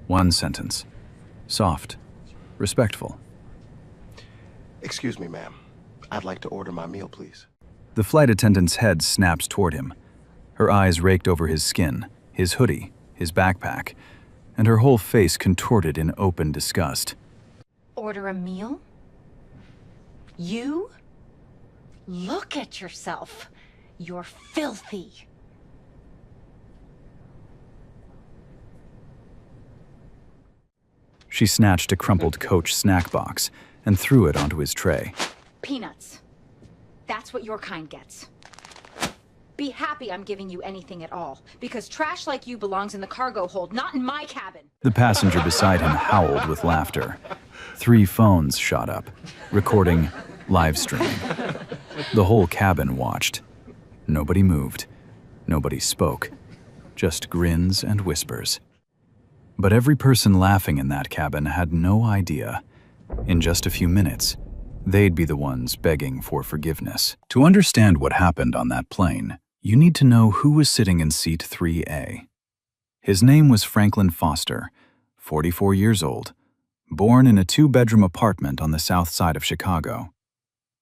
One sentence. Soft. Respectful. Excuse me, ma'am. I'd like to order my meal, please. The flight attendant's head snaps toward him. Her eyes raked over his skin, his hoodie, his backpack, and her whole face contorted in open disgust. Order a meal? You? Look at yourself. You're filthy. She snatched a crumpled Coach snack box and threw it onto his tray. Peanuts. That's what your kind gets. Be happy I'm giving you anything at all, because trash like you belongs in the cargo hold, not in my cabin. The passenger beside him howled with laughter. 3 phones shot up, recording, live streaming. The whole cabin watched. Nobody moved. Nobody spoke. Just grins and whispers. But every person laughing in that cabin had no idea. In just a few minutes, they'd be the ones begging for forgiveness. To understand what happened on that plane, you need to know who was sitting in seat 3A. His name was Franklin Foster, 44 years old, born in a 2-bedroom apartment on the south side of Chicago.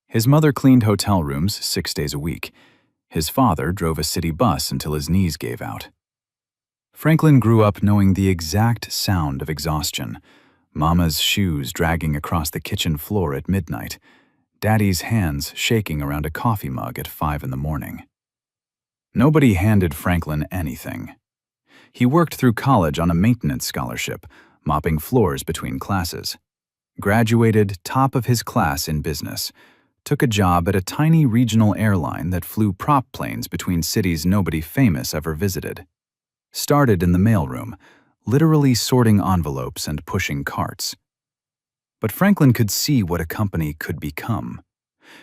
His mother cleaned hotel rooms 6 days a week. His father drove a city bus until his knees gave out. Franklin grew up knowing the exact sound of exhaustion: Mama's shoes dragging across the kitchen floor at midnight, Daddy's hands shaking around a coffee mug at 5 in the morning. Nobody handed Franklin anything. He worked through college on a maintenance scholarship, mopping floors between classes. Graduated top of his class in business. Took a job at a tiny regional airline that flew prop planes between cities nobody famous ever visited. Started in the mailroom, literally sorting envelopes and pushing carts. But Franklin could see what a company could become.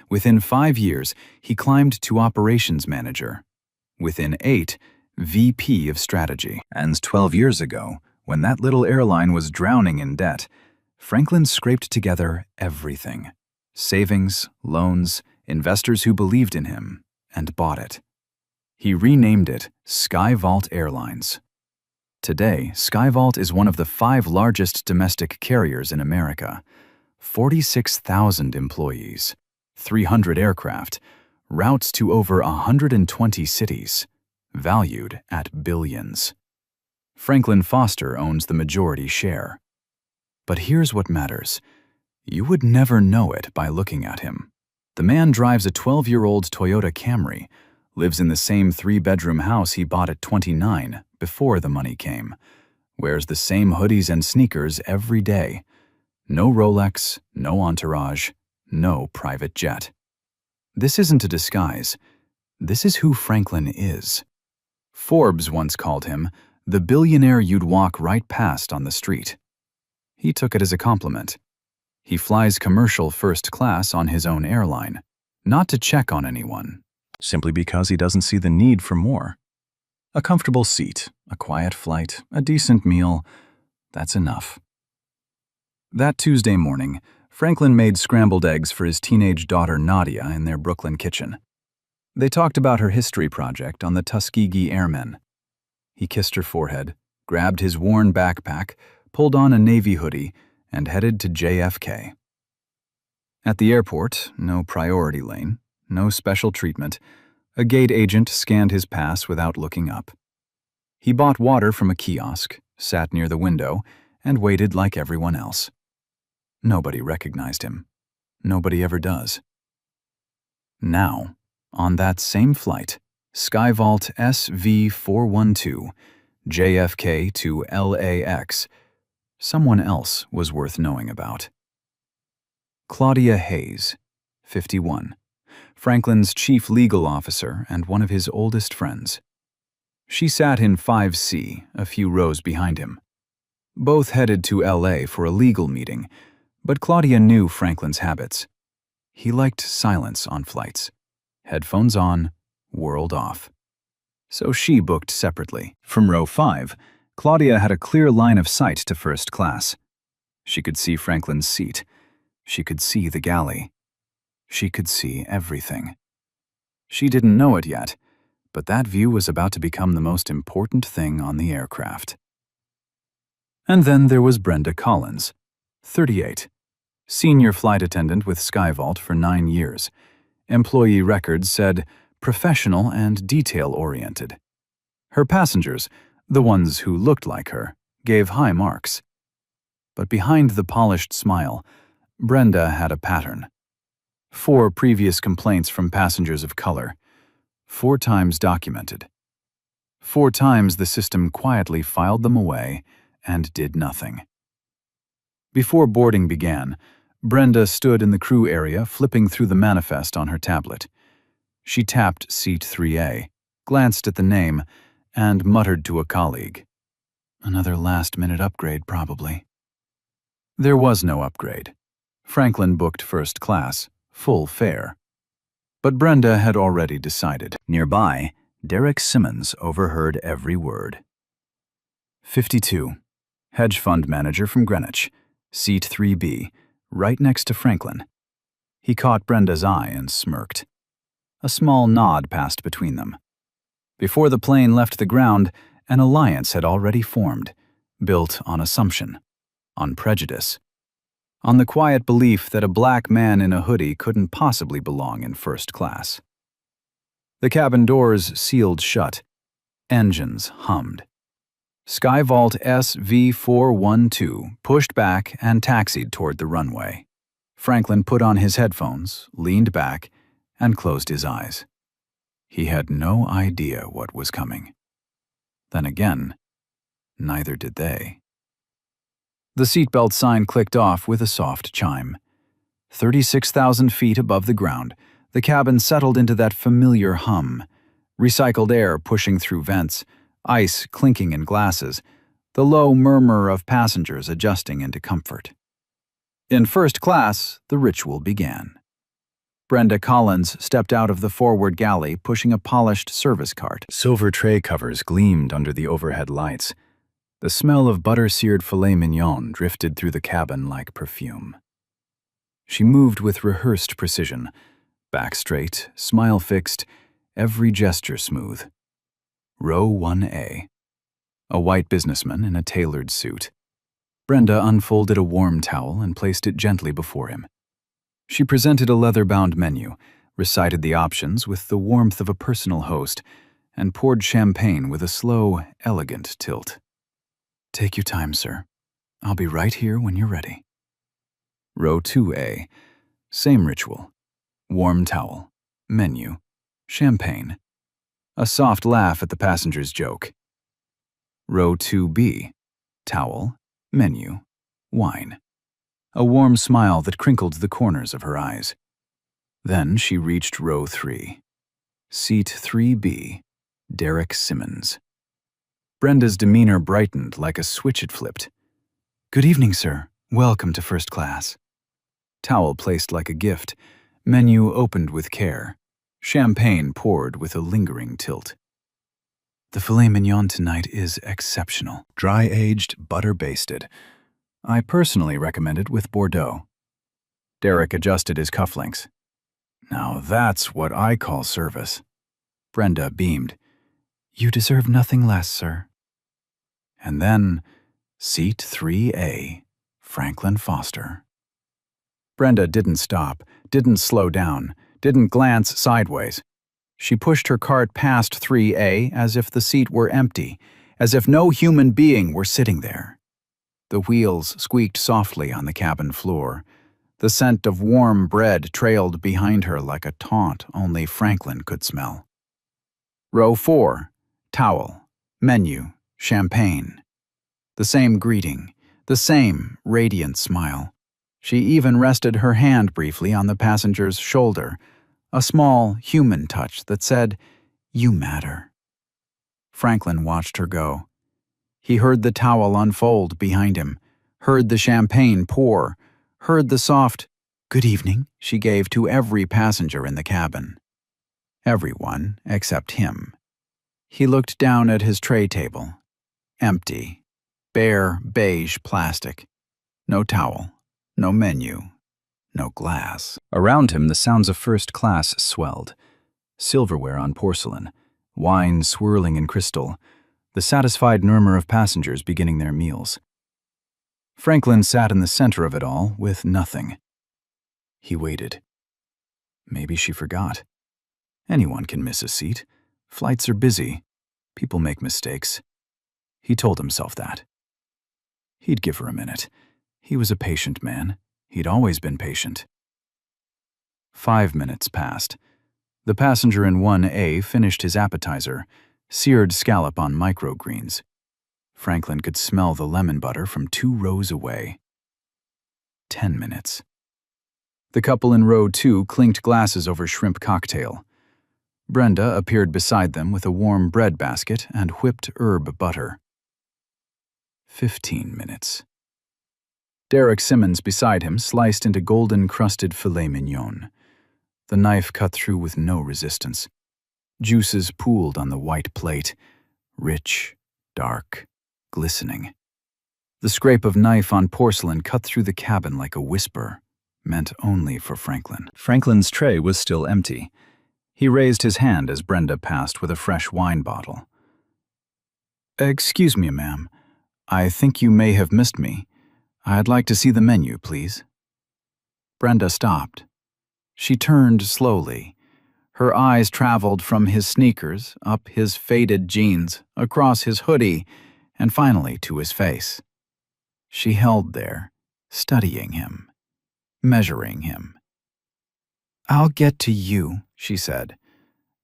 Within 5 years, he climbed to operations manager. Within 8, VP of strategy. And 12 years ago, when that little airline was drowning in debt, Franklin scraped together everything: savings, loans, investors who believed in him, and bought it. He renamed it SkyVault Airlines. Today, SkyVault is one of the 5 largest domestic carriers in America. 46,000 employees, 300 aircraft, routes to over 120 cities, valued at billions. Franklin Foster owns the majority share. But here's what matters. You would never know it by looking at him. The man drives a 12-year-old Toyota Camry, lives in the same 3-bedroom house he bought at 29 before the money came, wears the same hoodies and sneakers every day. No Rolex, no entourage, no private jet. This isn't a disguise. This is who Franklin is. Forbes once called him the billionaire you'd walk right past on the street. He took it as a compliment. He flies commercial first class on his own airline, not to check on anyone, simply because he doesn't see the need for more. A comfortable seat, a quiet flight, a decent meal, that's enough. That Tuesday morning, Franklin made scrambled eggs for his teenage daughter Nadia in their Brooklyn kitchen. They talked about her history project on the Tuskegee Airmen. He kissed her forehead, grabbed his worn backpack, pulled on a Navy hoodie, and headed to JFK. At the airport, no priority lane, no special treatment, a gate agent scanned his pass without looking up. He bought water from a kiosk, sat near the window, and waited like everyone else. Nobody recognized him. Nobody ever does. Now, on that same flight, SkyVault SV412, JFK to LAX, someone else was worth knowing about. Claudia Hayes, 51, Franklin's chief legal officer and one of his oldest friends. She sat in 5C, a few rows behind him. Both headed to LA for a legal meeting, but Claudia knew Franklin's habits. He liked silence on flights. Headphones on, world off. So she booked separately. From row 5, Claudia had a clear line of sight to first class. She could see Franklin's seat. She could see the galley. She could see everything. She didn't know it yet, but that view was about to become the most important thing on the aircraft. And then there was Brenda Collins, 38, senior flight attendant with Skyvault for 9 years. Employee records said professional and detail-oriented. Her passengers, the ones who looked like her, gave high marks. But behind the polished smile, Brenda had a pattern. 4 previous complaints from passengers of color, 4 times documented. 4 times the system quietly filed them away and did nothing. Before boarding began, Brenda stood in the crew area flipping through the manifest on her tablet. She tapped seat 3A, glanced at the name, and muttered to a colleague. Another last-minute upgrade, probably. There was no upgrade. Franklin booked first class, full fare. But Brenda had already decided. Nearby, Derek Simmons overheard every word. 52. Hedge fund manager from Greenwich, seat 3B, right next to Franklin. He caught Brenda's eye and smirked. A small nod passed between them. Before the plane left the ground, an alliance had already formed, built on assumption, on prejudice, on the quiet belief that a black man in a hoodie couldn't possibly belong in first class. The cabin doors sealed shut. Engines hummed. Skyvault SV412 pushed back and taxied toward the runway. Franklin put on his headphones, leaned back, and closed his eyes. He had no idea what was coming. Then again, neither did they. The seatbelt sign clicked off with a soft chime. 36,000 feet above the ground, the cabin settled into that familiar hum, recycled air pushing through vents, ice clinking in glasses, the low murmur of passengers adjusting into comfort. In first class, the ritual began. Brenda Collins stepped out of the forward galley pushing a polished service cart. Silver tray covers gleamed under the overhead lights. The smell of butter-seared filet mignon drifted through the cabin like perfume. She moved with rehearsed precision, back straight, smile fixed, every gesture smooth. Row 1A. A white businessman in a tailored suit. Brenda unfolded a warm towel and placed it gently before him. She presented a leather-bound menu, recited the options with the warmth of a personal host, and poured champagne with a slow, elegant tilt. Take your time, sir. I'll be right here when you're ready. Row 2A. Same ritual. Warm towel, menu, champagne. A soft laugh at the passenger's joke. Row 2B. Towel, menu, wine. A warm smile that crinkled the corners of her eyes. Then she reached row 3. Seat 3B. Derek Simmons. Brenda's demeanor brightened like a switch had flipped. Good evening, sir. Welcome to first class. Towel placed like a gift. Menu opened with care. Champagne poured with a lingering tilt. The filet mignon tonight is exceptional. Dry-aged, butter-basted. I personally recommend it with Bordeaux. Derek adjusted his cufflinks. Now that's what I call service. Brenda beamed. You deserve nothing less, sir. And then, seat 3A, Franklin Foster. Brenda didn't stop, didn't slow down, didn't glance sideways. She pushed her cart past 3A as if the seat were empty, as if no human being were sitting there. The wheels squeaked softly on the cabin floor. The scent of warm bread trailed behind her like a taunt only Franklin could smell. Row 4. Towel, menu, champagne. The same greeting, the same radiant smile. She even rested her hand briefly on the passenger's shoulder, a small human touch that said, "You matter." Franklin watched her go. He heard the towel unfold behind him, heard the champagne pour, heard the soft, "Good evening" she gave to every passenger in the cabin. Everyone except him. He looked down at his tray table. Empty. Bare, beige plastic. No towel. No menu. No glass. Around him, the sounds of first class swelled. Silverware on porcelain. Wine swirling in crystal. The satisfied murmur of passengers beginning their meals. Franklin sat in the center of it all with nothing. He waited. Maybe she forgot. Anyone can miss a seat. Flights are busy. People make mistakes. He told himself that. He'd give her a minute. He was a patient man. He'd always been patient. 5 minutes passed. The passenger in 1A finished his appetizer, seared scallop on microgreens. Franklin could smell the lemon butter from 2 rows away. 10 minutes. The couple in row 2 clinked glasses over shrimp cocktail. Brenda appeared beside them with a warm bread basket and whipped herb butter. 15 minutes. Derek Simmons beside him sliced into golden-crusted filet mignon. The knife cut through with no resistance. Juices pooled on the white plate, rich, dark, glistening. The scrape of knife on porcelain cut through the cabin like a whisper, meant only for Franklin. Franklin's tray was still empty. He raised his hand as Brenda passed with a fresh wine bottle. "Excuse me, ma'am. I think you may have missed me. I'd like to see the menu, please." Brenda stopped. She turned slowly. Her eyes traveled from his sneakers, up his faded jeans, across his hoodie, and finally to his face. She held there, studying him, measuring him. "I'll get to you," she said.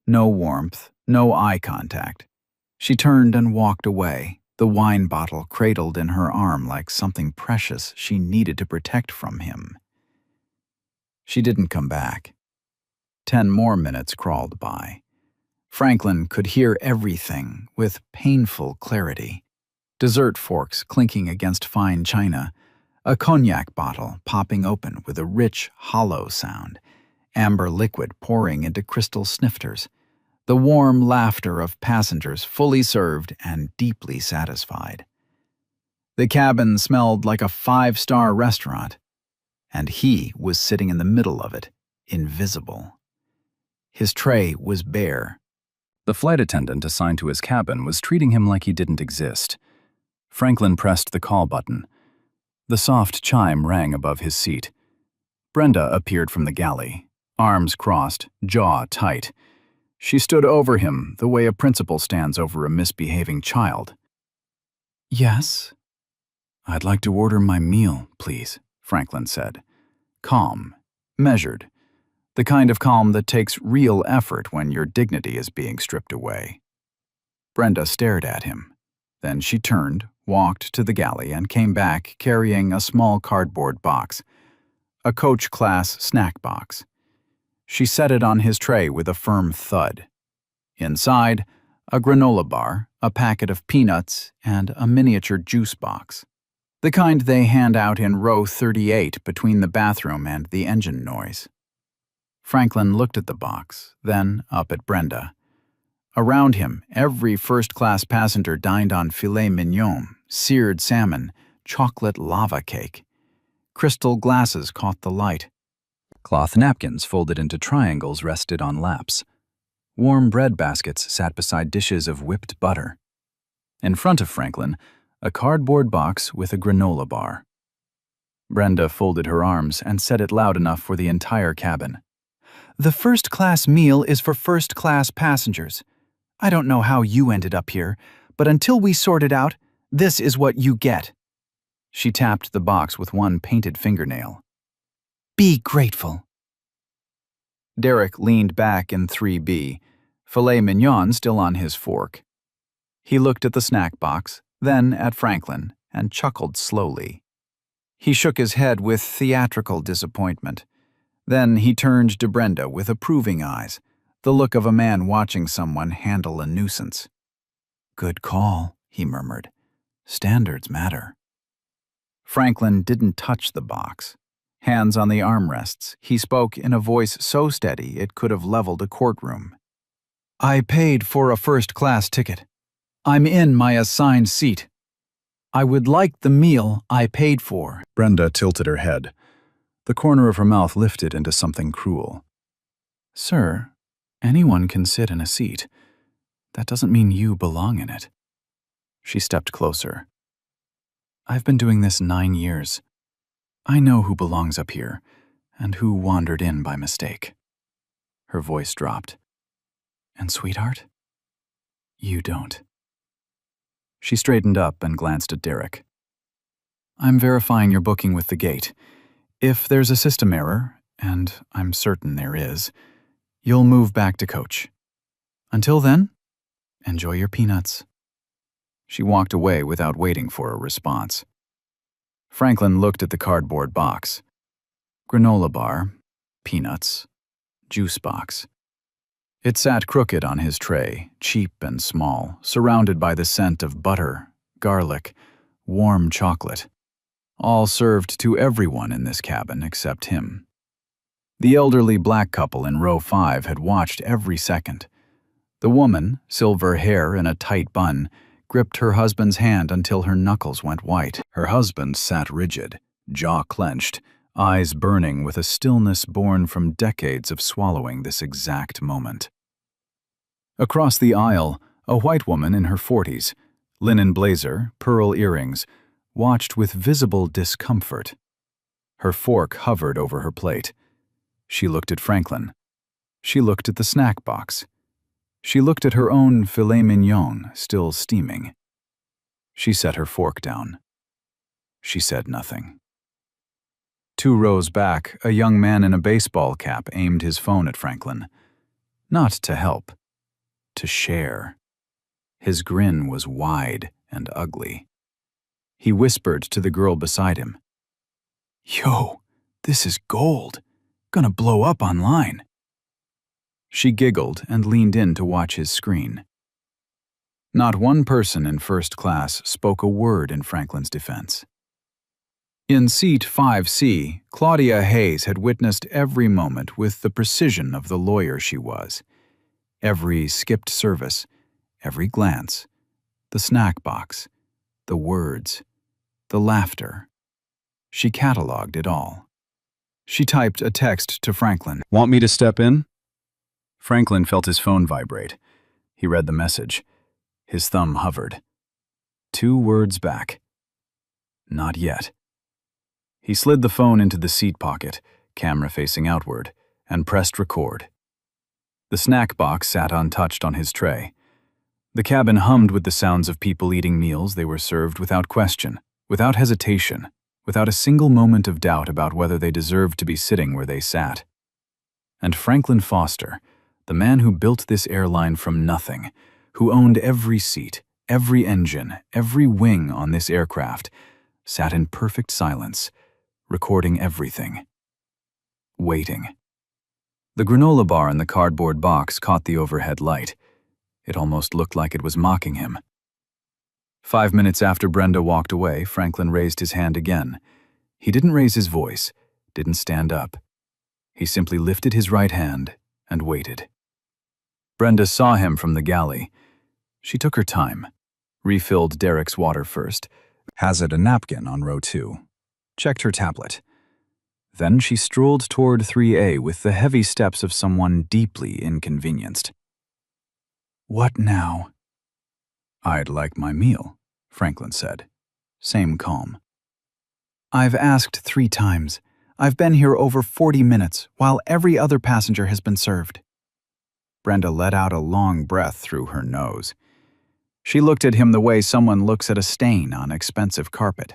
No warmth, no eye contact. She turned and walked away, the wine bottle cradled in her arm like something precious she needed to protect from him. She didn't come back. 10 more minutes crawled by. Franklin could hear everything with painful clarity. Dessert forks clinking against fine china, a cognac bottle popping open with a rich, hollow sound, amber liquid pouring into crystal snifters, the warm laughter of passengers fully served and deeply satisfied. The cabin smelled like a 5-star restaurant, and he was sitting in the middle of it, invisible. His tray was bare. The flight attendant assigned to his cabin was treating him like he didn't exist. Franklin pressed the call button. The soft chime rang above his seat. Brenda appeared from the galley, arms crossed, jaw tight. She stood over him the way a principal stands over a misbehaving child. "Yes?" "I'd like to order my meal, please," Franklin said. Calm, measured, the kind of calm that takes real effort when your dignity is being stripped away. Brenda stared at him. Then she turned, walked to the galley, and came back carrying a small cardboard box, a coach-class snack box. She set it on his tray with a firm thud. Inside, a granola bar, a packet of peanuts, and a miniature juice box. The kind they hand out in row 38 between the bathroom and the engine noise. Franklin looked at the box, then up at Brenda. Around him, every first-class passenger dined on filet mignon, seared salmon, chocolate lava cake. Crystal glasses caught the light. Cloth napkins folded into triangles rested on laps. Warm bread baskets sat beside dishes of whipped butter. In front of Franklin, a cardboard box with a granola bar. Brenda folded her arms and said it loud enough for the entire cabin. "The first-class meal is for first-class passengers. I don't know how you ended up here, but until we sort it out, this is what you get." She tapped the box with one painted fingernail. "Be grateful." Derek leaned back in 3B, filet mignon still on his fork. He looked at the snack box, then at Franklin, and chuckled slowly. He shook his head with theatrical disappointment. Then he turned to Brenda with approving eyes, the look of a man watching someone handle a nuisance. "Good call," he murmured. "Standards matter." Franklin didn't touch the box. Hands on the armrests, he spoke in a voice so steady it could have leveled a courtroom. "I paid for a first-class ticket. I'm in my assigned seat. I would like the meal I paid for." Brenda tilted her head. The corner of her mouth lifted into something cruel. "Sir, anyone can sit in a seat. That doesn't mean you belong in it." She stepped closer. I've been doing this 9 years. I know who belongs up here and who wandered in by mistake." Her voice dropped. "And sweetheart, you don't." She straightened up and glanced at Derek. "I'm verifying your booking with the gate. If there's a system error, and I'm certain there is, you'll move back to coach. Until then, enjoy your peanuts." She walked away without waiting for a response. Franklin looked at the cardboard box. Granola bar, peanuts, juice box. It sat crooked on his tray, cheap and small, surrounded by the scent of butter, garlic, warm chocolate, all served to everyone in this cabin except him. The elderly black couple in row 5 had watched every second. The woman, silver hair in a tight bun, gripped her husband's hand until her knuckles went white. Her husband sat rigid, jaw clenched, eyes burning with a stillness born from decades of swallowing this exact moment. Across the aisle, a white woman in her 40s, linen blazer, pearl earrings, watched with visible discomfort. Her fork hovered over her plate. She looked at Franklin. She looked at the snack box. She looked at her own filet mignon, still steaming. She set her fork down. She said nothing. 2 rows back, a young man in a baseball cap aimed his phone at Franklin. Not to help, to share. His grin was wide and ugly. He whispered to the girl beside him, "Yo, this is gold. Gonna blow up online." She giggled and leaned in to watch his screen. Not one person in first class spoke a word in Franklin's defense. In seat 5C, Claudia Hayes had witnessed every moment with the precision of the lawyer she was. Every skipped service, every glance, the snack box, the words, the laughter. She cataloged it all. She typed a text to Franklin. "Want me to step in?" Franklin felt his phone vibrate. He read the message. His thumb hovered. 2 words back. Not yet. He slid the phone into the seat pocket, camera facing outward, and pressed record. The snack box sat untouched on his tray. The cabin hummed with the sounds of people eating meals they were served without question, without hesitation, without a single moment of doubt about whether they deserved to be sitting where they sat. And Franklin Foster, the man who built this airline from nothing, who owned every seat, every engine, every wing on this aircraft, sat in perfect silence, recording everything. Waiting. The granola bar in the cardboard box caught the overhead light. It almost looked like it was mocking him. 5 minutes after Brenda walked away, Franklin raised his hand again. He didn't raise his voice, didn't stand up. He simply lifted his right hand and waited. Brenda saw him from the galley. She took her time, refilled Derek's water first, hazarded a napkin on row 2, checked her tablet. Then she strolled toward 3A with the heavy steps of someone deeply inconvenienced. "What now?" "I'd like my meal," Franklin said. Same calm. "I've asked 3 times. I've been here over 40 minutes, while every other passenger has been served." Brenda let out a long breath through her nose. She looked at him the way someone looks at a stain on expensive carpet.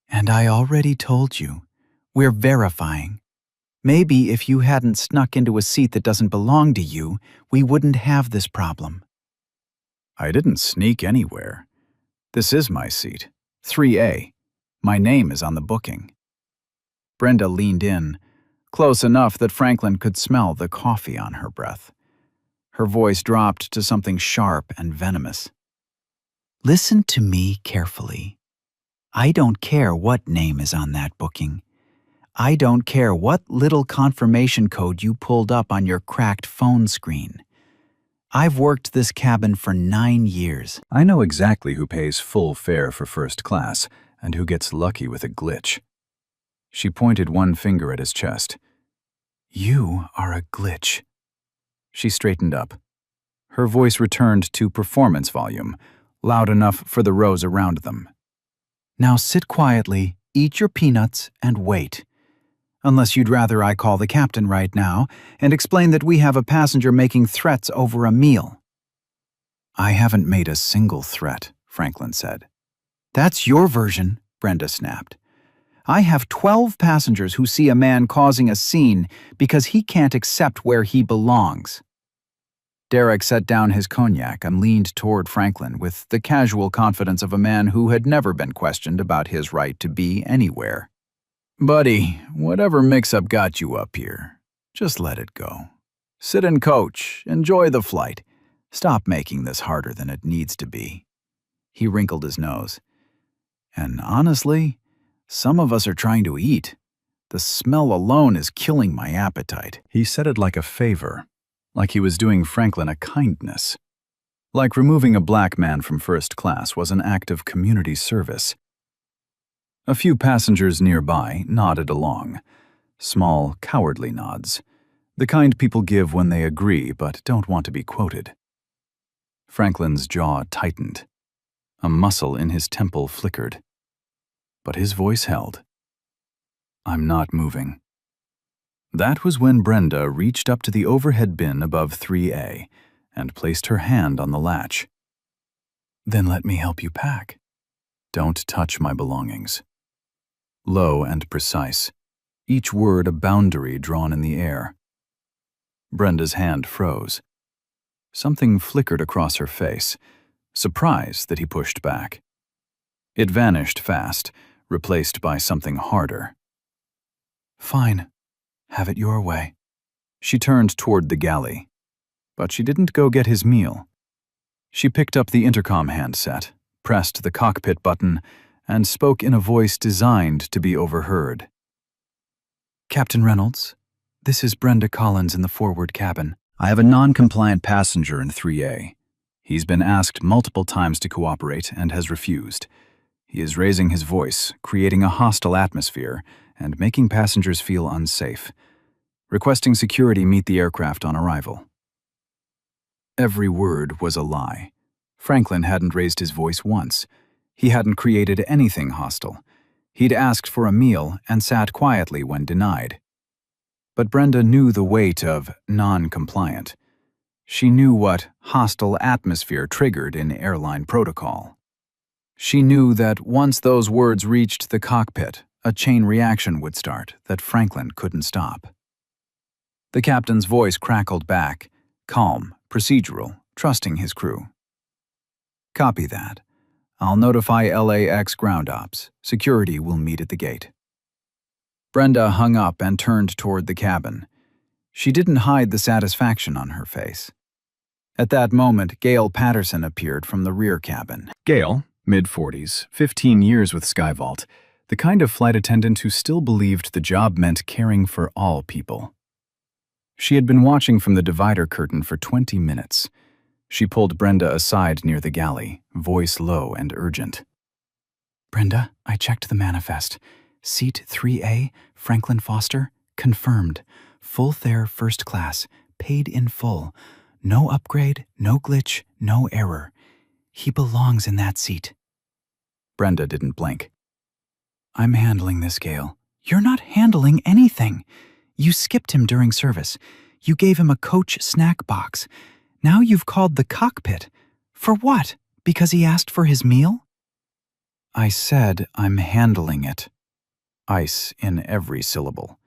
"And I already told you. We're verifying. Maybe if you hadn't snuck into a seat that doesn't belong to you, we wouldn't have this problem." "I didn't sneak anywhere. This is my seat, 3A. My name is on the booking." Brenda leaned in, close enough that Franklin could smell the coffee on her breath. Her voice dropped to something sharp and venomous. "Listen to me carefully. I don't care what name is on that booking. I don't care what little confirmation code you pulled up on your cracked phone screen. I've worked this cabin for 9 years. I know exactly who pays full fare for first class and who gets lucky with a glitch." She pointed one finger at his chest. "You are a glitch." She straightened up. Her voice returned to performance volume, loud enough for the rows around them. Now sit quietly, eat your peanuts, and wait. Unless you'd rather I call the captain right now and explain that we have a passenger making threats over a meal." "I haven't made a single threat," Franklin said. "That's your version," Brenda snapped. "I have 12 passengers who see a man causing a scene because he can't accept where he belongs." Derek set down his cognac and leaned toward Franklin with the casual confidence of a man who had never been questioned about his right to be anywhere. "Buddy, whatever mix-up got you up here, just let it go. Sit and coach, enjoy the flight. Stop making this harder than it needs to be." He wrinkled his nose. "And honestly, some of us are trying to eat. The smell alone is killing my appetite." He said it like a favor, like he was doing Franklin a kindness. Like removing a black man from first class was an act of community service. A few passengers nearby nodded along. Small, cowardly nods. The kind people give when they agree but don't want to be quoted. Franklin's jaw tightened. A muscle in his temple flickered. But his voice held. "I'm not moving." That was when Brenda reached up to the overhead bin above 3A and placed her hand on the latch. "Then let me help you pack. Don't touch my belongings." Low and precise, each word a boundary drawn in the air. Brenda's hand froze. Something flickered across her face, surprise that he pushed back. It vanished fast, replaced by something harder. "Fine. Have it your way." She turned toward the galley, but she didn't go get his meal. She picked up the intercom handset, pressed the cockpit button, and spoke in a voice designed to be overheard. "Captain Reynolds, this is Brenda Collins in the forward cabin. I have a non-compliant passenger in 3A. He's been asked multiple times to cooperate and has refused. He is raising his voice, creating a hostile atmosphere, and making passengers feel unsafe. Requesting security meet the aircraft on arrival." Every word was a lie. Franklin hadn't raised his voice once. He hadn't created anything hostile. He'd asked for a meal and sat quietly when denied. But Brenda knew the weight of non-compliant. She knew what hostile atmosphere triggered in airline protocol. She knew that once those words reached the cockpit, a chain reaction would start that Franklin couldn't stop. The captain's voice crackled back, calm, procedural, trusting his crew. "Copy that. I'll notify LAX ground ops. Security will meet at the gate." Brenda hung up and turned toward the cabin. She didn't hide the satisfaction on her face. At that moment, Gail Patterson appeared from the rear cabin. Gail, mid-40s, 15 years with Skyvault, the kind of flight attendant who still believed the job meant caring for all people. She had been watching from the divider curtain for 20 minutes. She pulled Brenda aside near the galley, voice low and urgent. "Brenda, I checked the manifest. Seat 3A, Franklin Foster, confirmed. Full fare first class, paid in full. No upgrade, no glitch, no error. He belongs in that seat." Brenda didn't blink. "I'm handling this, Gail." "You're not handling anything. You skipped him during service. You gave him a coach snack box. Now you've called the cockpit. For what? Because he asked for his meal?" "I said I'm handling it." Ice in every syllable.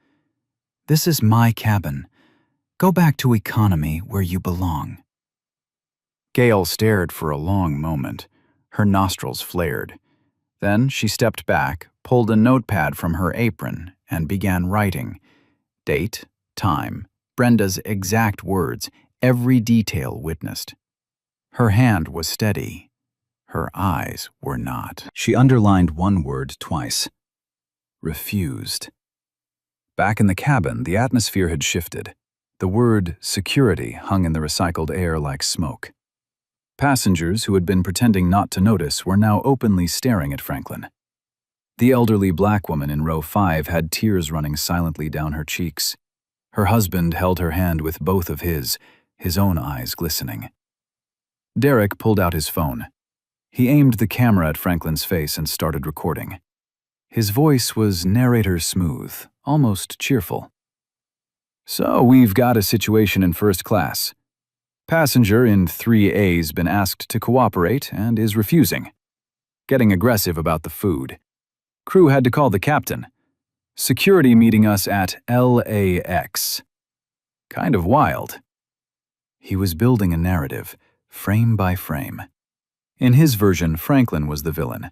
"This is my cabin. Go back to economy where you belong." Gail stared for a long moment. Her nostrils flared. Then she stepped back, pulled a notepad from her apron, and began writing. Date, time, Brenda's exact words, every detail witnessed. Her hand was steady. Her eyes were not. She underlined one word twice. Refused. Back in the cabin, the atmosphere had shifted. The word security hung in the recycled air like smoke. Passengers who had been pretending not to notice were now openly staring at Franklin. The elderly black woman in row 5 had tears running silently down her cheeks. Her husband held her hand with both of his own eyes glistening. Derek pulled out his phone. He aimed the camera at Franklin's face and started recording. His voice was narrator smooth, almost cheerful. So we've got a situation in first class. Passenger in 3A's been asked to cooperate and is refusing. Getting aggressive about the food. Crew had to call the captain. Security meeting us at LAX. Kind of wild. He was building a narrative, frame by frame. In his version, Franklin was the villain,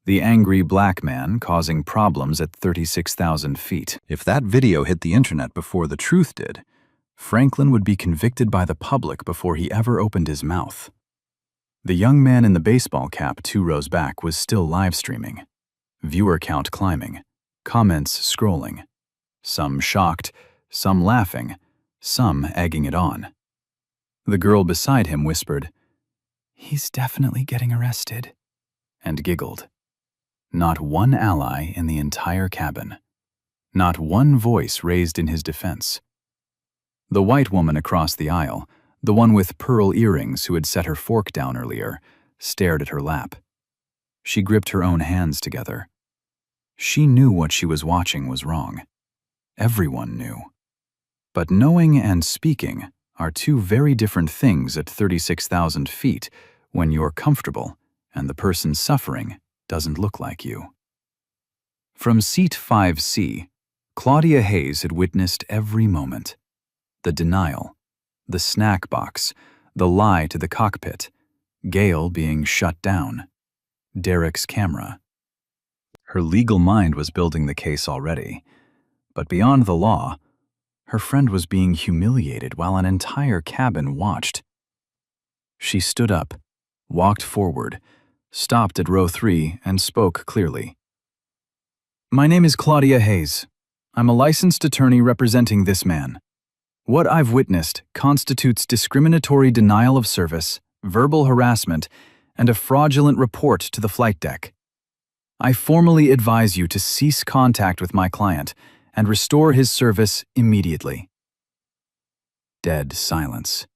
the angry black man causing problems at 36,000 feet. If that video hit the internet before the truth did, Franklin would be convicted by the public before he ever opened his mouth. The young man in the baseball cap 2 rows back was still live streaming. Viewer count climbing, comments scrolling. Some shocked, some laughing, some egging it on. The girl beside him whispered, "He's definitely getting arrested," and giggled. Not one ally in the entire cabin. Not one voice raised in his defense. The white woman across the aisle, the one with pearl earrings who had set her fork down earlier, stared at her lap. She gripped her own hands together. She knew what she was watching was wrong. Everyone knew. But knowing and speaking are 2 very different things at 36,000 feet when you're comfortable and the person suffering doesn't look like you. From seat 5C, Claudia Hayes had witnessed every moment. The denial, the snack box, the lie to the cockpit, Gale being shut down, Derek's camera. Her legal mind was building the case already, but beyond the law, her friend was being humiliated while an entire cabin watched. She stood up, walked forward, stopped at row 3, and spoke clearly. "My name is Claudia Hayes. I'm a licensed attorney representing this man. What I've witnessed constitutes discriminatory denial of service, verbal harassment, and a fraudulent report to the flight deck. I formally advise you to cease contact with my client and restore his service immediately." Dead silence.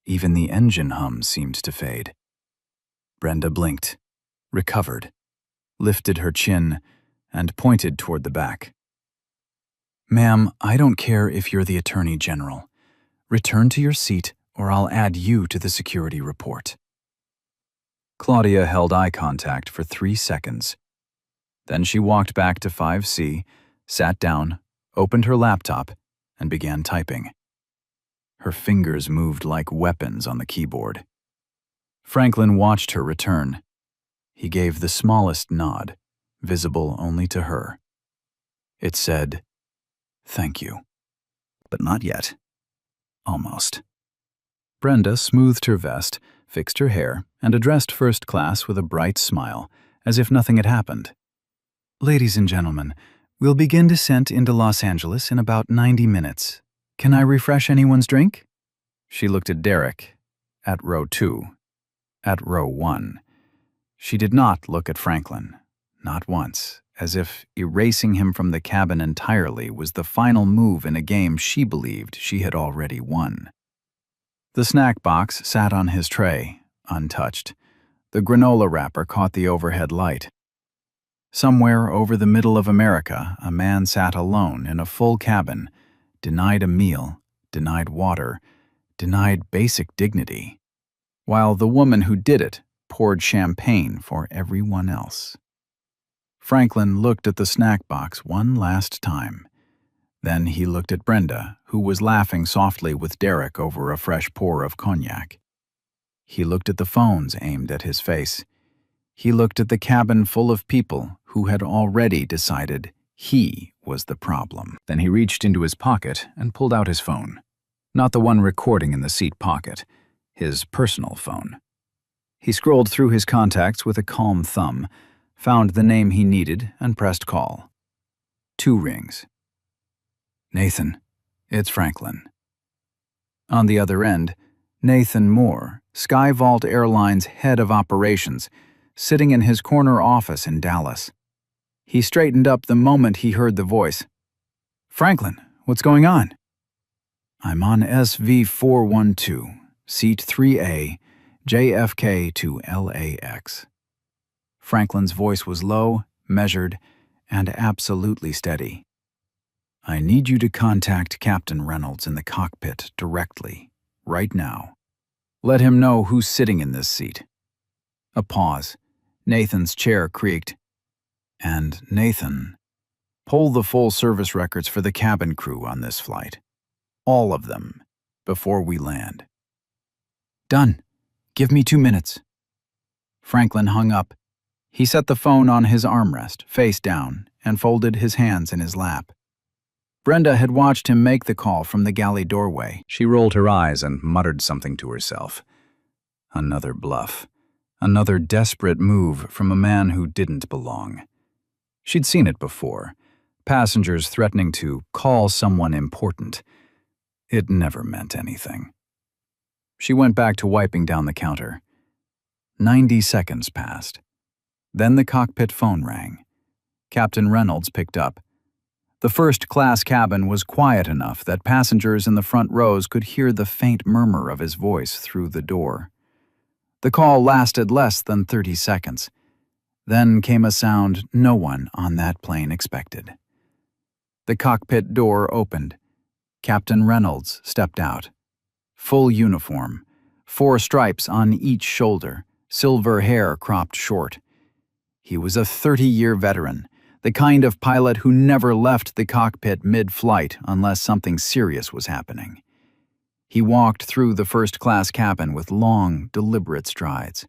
Even the engine hum seemed to fade. Brenda blinked, recovered, lifted her chin, and pointed toward the back. "Ma'am, I don't care if you're the Attorney General. Return to your seat or I'll add you to the security report." Claudia held eye contact for 3 seconds. Then she walked back to 5C, sat down, opened her laptop, and began typing. Her fingers moved like weapons on the keyboard. Franklin watched her return. He gave the smallest nod, visible only to her. It said, "Thank you." But not yet. Almost. Brenda smoothed her vest, fixed her hair, and addressed first class with a bright smile, as if nothing had happened. "Ladies and gentlemen, we'll begin descent into Los Angeles in about 90 minutes. Can I refresh anyone's drink?" She looked at Derek, at row 2, at row 1. She did not look at Franklin, not once, as if erasing him from the cabin entirely was the final move in a game she believed she had already won. The snack box sat on his tray, untouched. The granola wrapper caught the overhead light. Somewhere over the middle of America, a man sat alone in a full cabin, denied a meal, denied water, denied basic dignity, while the woman who did it poured champagne for everyone else. Franklin looked at the snack box one last time. Then he looked at Brenda, who was laughing softly with Derek over a fresh pour of cognac. He looked at the phones aimed at his face. He looked at the cabin full of people who had already decided he was the problem. Then he reached into his pocket and pulled out his phone. Not the one recording in the seat pocket, his personal phone. He scrolled through his contacts with a calm thumb, found the name he needed, and pressed call. 2 rings. "Nathan, it's Franklin." On the other end, Nathan Moore, Skyvault Airline's head of operations, sitting in his corner office in Dallas. He straightened up the moment he heard the voice. "Franklin, what's going on?" "I'm on SV412, seat 3A, JFK to LAX. Franklin's voice was low, measured, and absolutely steady. I need you to contact Captain Reynolds in the cockpit directly, right now. Let him know who's sitting in this seat. A pause. Nathan's chair creaked. And Nathan, pull the full service records for the cabin crew on this flight. All of them, before we land. Done. Give me 2 minutes. Franklin hung up. He set the phone on his armrest, face down, and folded his hands in his lap. Brenda had watched him make the call from the galley doorway. She rolled her eyes and muttered something to herself. Another bluff. Another desperate move from a man who didn't belong. She'd seen it before. Passengers threatening to call someone important. It never meant anything. She went back to wiping down the counter. 90 seconds passed. Then the cockpit phone rang. Captain Reynolds picked up. The first-class cabin was quiet enough that passengers in the front rows could hear the faint murmur of his voice through the door. The call lasted less than 30 seconds. Then came a sound no one on that plane expected. The cockpit door opened. Captain Reynolds stepped out. Full uniform, 4 stripes on each shoulder, silver hair cropped short. He was a 30-year veteran, the kind of pilot who never left the cockpit mid-flight unless something serious was happening. He walked through the first-class cabin with long, deliberate strides.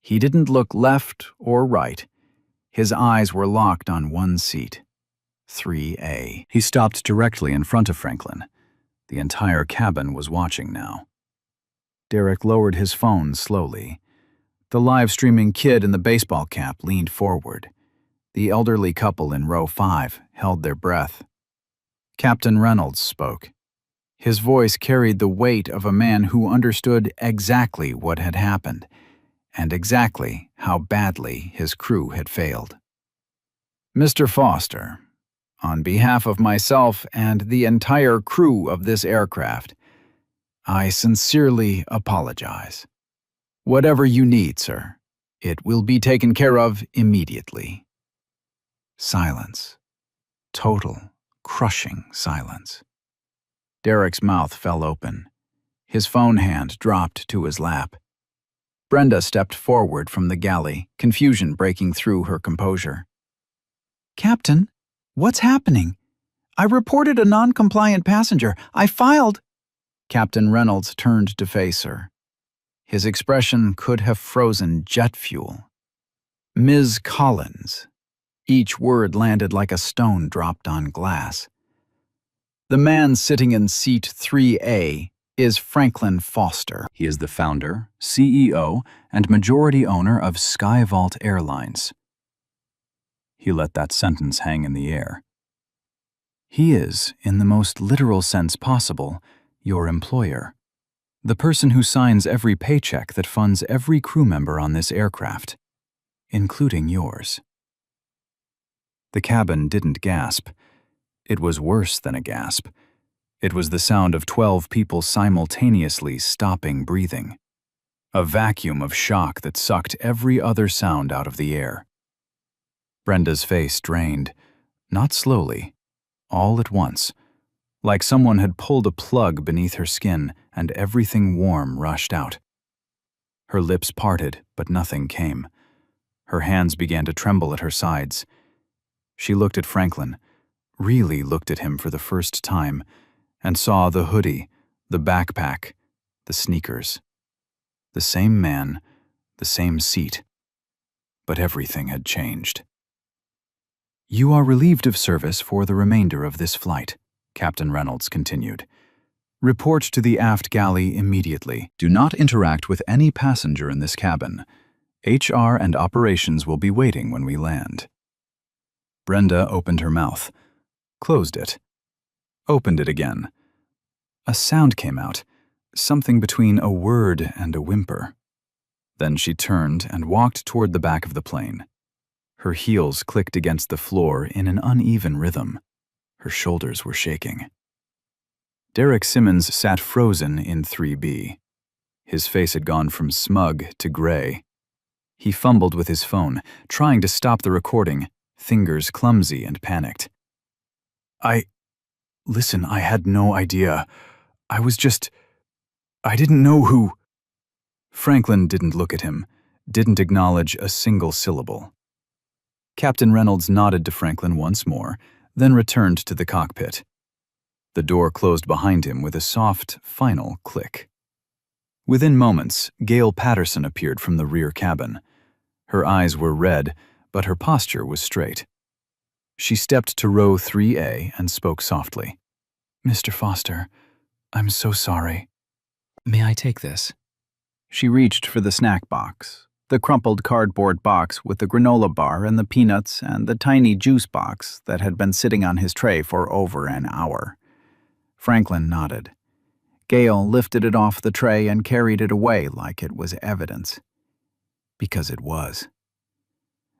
He didn't look left or right. His eyes were locked on one seat, 3A. He stopped directly in front of Franklin. The entire cabin was watching now. Derek lowered his phone slowly. The live-streaming kid in the baseball cap leaned forward. The elderly couple in row 5 held their breath. Captain Reynolds spoke. His voice carried the weight of a man who understood exactly what had happened, and exactly how badly his crew had failed. Mr. Foster, on behalf of myself and the entire crew of this aircraft, I sincerely apologize. Whatever you need, sir, it will be taken care of immediately. Silence. Total, crushing silence. Derek's mouth fell open. His phone hand dropped to his lap. Brenda stepped forward from the galley, confusion breaking through her composure. Captain, what's happening? I reported a non-compliant passenger. I filed. Captain Reynolds turned to face her. His expression could have frozen jet fuel. Ms. Collins. Each word landed like a stone dropped on glass. The man sitting in seat 3A is Franklin Foster. He is the founder, CEO, and majority owner of Skyvault Airlines. He let that sentence hang in the air. He is, in the most literal sense possible, your employer. The person who signs every paycheck that funds every crew member on this aircraft, including yours. The cabin didn't gasp. It was worse than a gasp. It was the sound of 12 people simultaneously stopping breathing. A vacuum of shock that sucked every other sound out of the air. Brenda's face drained, not slowly, all at once, like someone had pulled a plug beneath her skin and everything warm rushed out. Her lips parted, but nothing came. Her hands began to tremble at her sides. She looked at Franklin, really looked at him for the first time, and saw the hoodie, the backpack, the sneakers. The same man, the same seat. But everything had changed. You are relieved of service for the remainder of this flight, Captain Reynolds continued. Report to the aft galley immediately. Do not interact with any passenger in this cabin. HR and operations will be waiting when we land. Brenda opened her mouth, closed it, opened it again. A sound came out, something between a word and a whimper. Then she turned and walked toward the back of the plane. Her heels clicked against the floor in an uneven rhythm. Her shoulders were shaking. Derek Simmons sat frozen in 3B. His face had gone from smug to gray. He fumbled with his phone, trying to stop the recording, fingers clumsy and panicked. Listen, I had no idea. I didn't know who. Franklin didn't look at him, didn't acknowledge a single syllable. Captain Reynolds nodded to Franklin once more, then returned to the cockpit. The door closed behind him with a soft, final click. Within moments, Gail Patterson appeared from the rear cabin. Her eyes were red, but her posture was straight. She stepped to row 3A and spoke softly. "Mr. Foster, I'm so sorry. May I take this?" She reached for the snack box, the crumpled cardboard box with the granola bar and the peanuts and the tiny juice box that had been sitting on his tray for over an hour. Franklin nodded. Gail lifted it off the tray and carried it away like it was evidence. Because it was.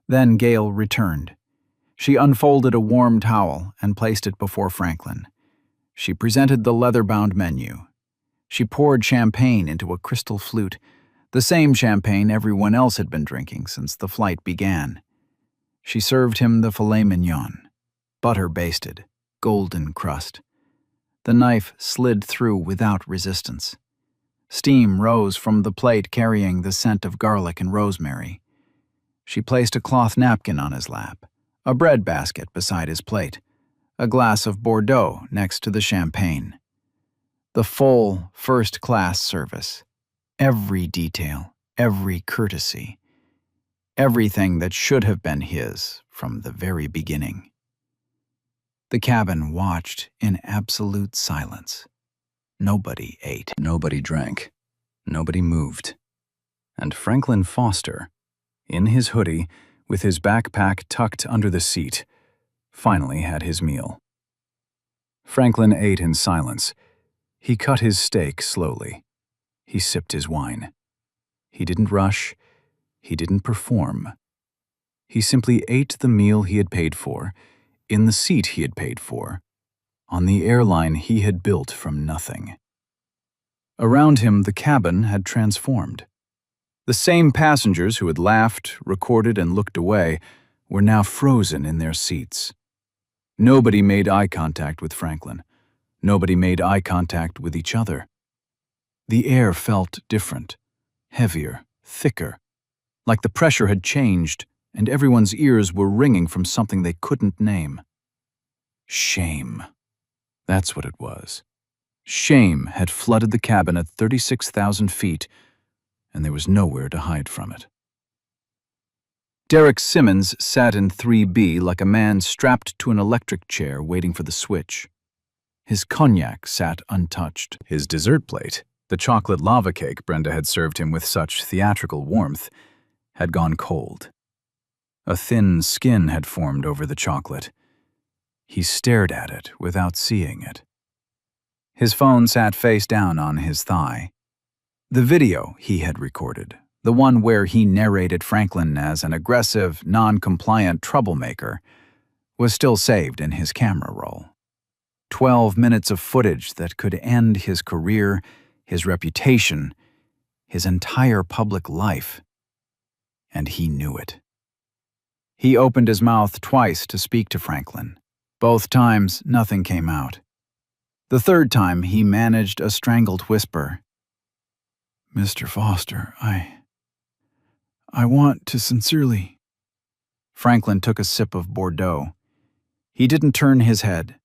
Then Gail returned. She unfolded a warm towel and placed it before Franklin. She presented the leather-bound menu. She poured champagne into a crystal flute, the same champagne everyone else had been drinking since the flight began. She served him the filet mignon, butter-basted, golden crust. The knife slid through without resistance. Steam rose from the plate carrying the scent of garlic and rosemary. She placed a cloth napkin on his lap, a bread basket beside his plate, a glass of Bordeaux next to the champagne. The full, first-class service. Every detail, every courtesy. Everything that should have been his from the very beginning. The cabin watched in absolute silence. Nobody ate. Nobody drank. Nobody moved. And Franklin Foster, in his hoodie, with his backpack tucked under the seat, finally had his meal. Franklin ate in silence. He cut his steak slowly. He sipped his wine. He didn't rush. He didn't perform. He simply ate the meal he had paid for, in the seat he had paid for, on the airline he had built from nothing. Around him, the cabin had transformed. The same passengers who had laughed, recorded, and looked away were now frozen in their seats. Nobody made eye contact with Franklin. Nobody made eye contact with each other. The air felt different, heavier, thicker, like the pressure had changed and everyone's ears were ringing from something they couldn't name. Shame. That's what it was. Shame had flooded the cabin at 36,000 feet, and there was nowhere to hide from it. Derek Simmons sat in 3B like a man strapped to an electric chair waiting for the switch. His cognac sat untouched. His dessert plate, the chocolate lava cake Brenda had served him with such theatrical warmth, had gone cold. A thin skin had formed over the chocolate. He stared at it without seeing it. His phone sat face down on his thigh. The video he had recorded, the one where he narrated Franklin as an aggressive, non-compliant troublemaker, was still saved in his camera roll. 12 minutes of footage that could end his career, his reputation, his entire public life. And he knew it. He opened his mouth twice to speak to Franklin. Both times, nothing came out. The third time, he managed a strangled whisper. "Mr. Foster, I want to sincerely..." Franklin took a sip of Bordeaux. He didn't turn his head,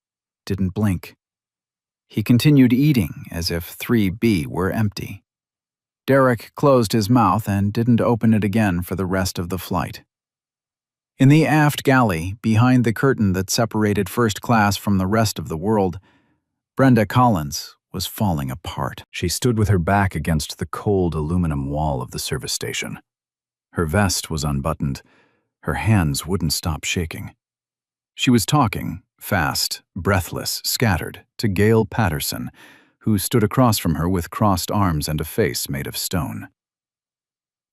didn't blink. He continued eating as if 3B were empty. Derek closed his mouth and didn't open it again for the rest of the flight. In the aft galley, behind the curtain that separated first class from the rest of the world, Brenda Collins was falling apart. She stood with her back against the cold aluminum wall of the service station. Her vest was unbuttoned. Her hands wouldn't stop shaking. She was talking, fast, breathless, scattered, to Gail Patterson, who stood across from her with crossed arms and a face made of stone.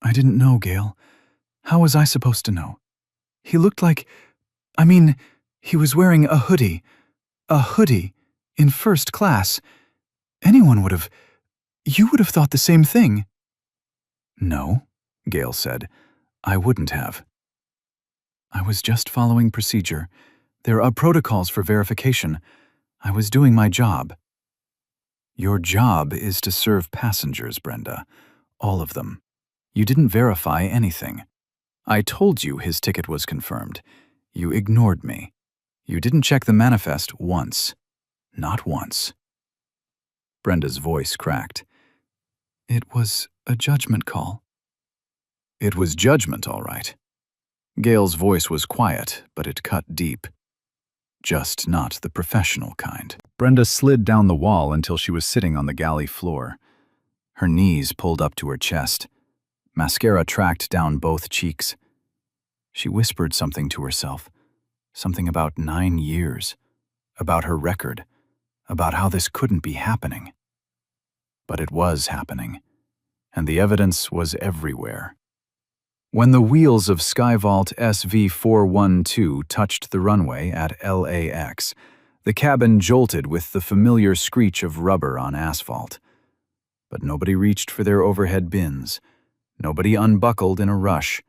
"I didn't know, Gail. How was I supposed to know? He looked like... he was wearing a hoodie. A hoodie. In first class. Anyone would have... You would have thought the same thing. No, Gail said. I wouldn't have. I was just following procedure. There are protocols for verification. I was doing my job. Your job is to serve passengers, Brenda. All of them. You didn't verify anything. I told you his ticket was confirmed. You ignored me. You didn't check the manifest once. Not once. Brenda's voice cracked. It was a judgment call. It was judgment, all right. Gail's voice was quiet, but it cut deep. Just not the professional kind. Brenda slid down the wall until she was sitting on the galley floor. Her knees pulled up to her chest. Mascara tracked down both cheeks. She whispered something to herself. Something about 9 years. About her record. About how this couldn't be happening. But it was happening. And the evidence was everywhere. When the wheels of Skyvault SV412 touched the runway at LAX, the cabin jolted with the familiar screech of rubber on asphalt. But nobody reached for their overhead bins. Nobody unbuckled in a rush.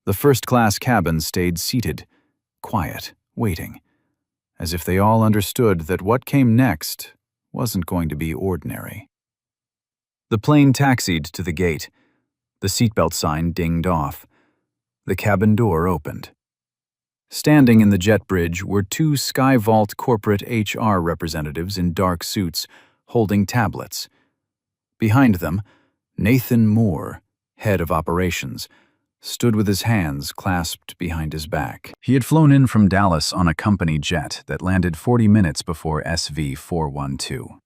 The first-class cabin stayed seated, quiet, waiting, as if they all understood that what came next wasn't going to be ordinary. The plane taxied to the gate. The seatbelt sign dinged off. The cabin door opened. Standing in the jet bridge were 2 Skyvault corporate HR representatives in dark suits, holding tablets. Behind them, Nathan Moore, head of operations, stood with his hands clasped behind his back. He had flown in from Dallas on a company jet that landed 40 minutes before SV412.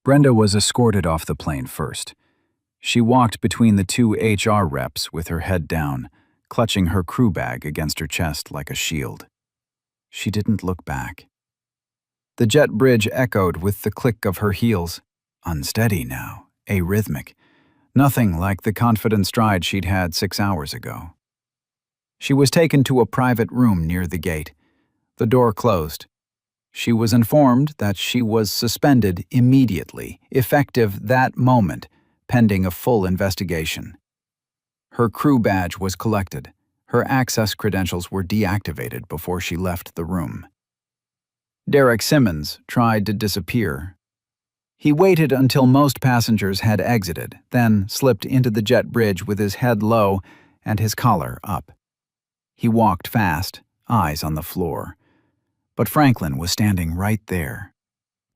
Brenda was escorted off the plane first. She walked between the 2 HR reps with her head down, clutching her crew bag against her chest like a shield. She didn't look back. The jet bridge echoed with the click of her heels, unsteady now, arrhythmic, nothing like the confident stride she'd had 6 hours ago. She was taken to a private room near the gate. The door closed. She was informed that she was suspended immediately, effective that moment, pending a full investigation. Her crew badge was collected. Her access credentials were deactivated before she left the room. Derek Simmons tried to disappear. He waited until most passengers had exited, then slipped into the jet bridge with his head low and his collar up. He walked fast, eyes on the floor. But Franklin was standing right there.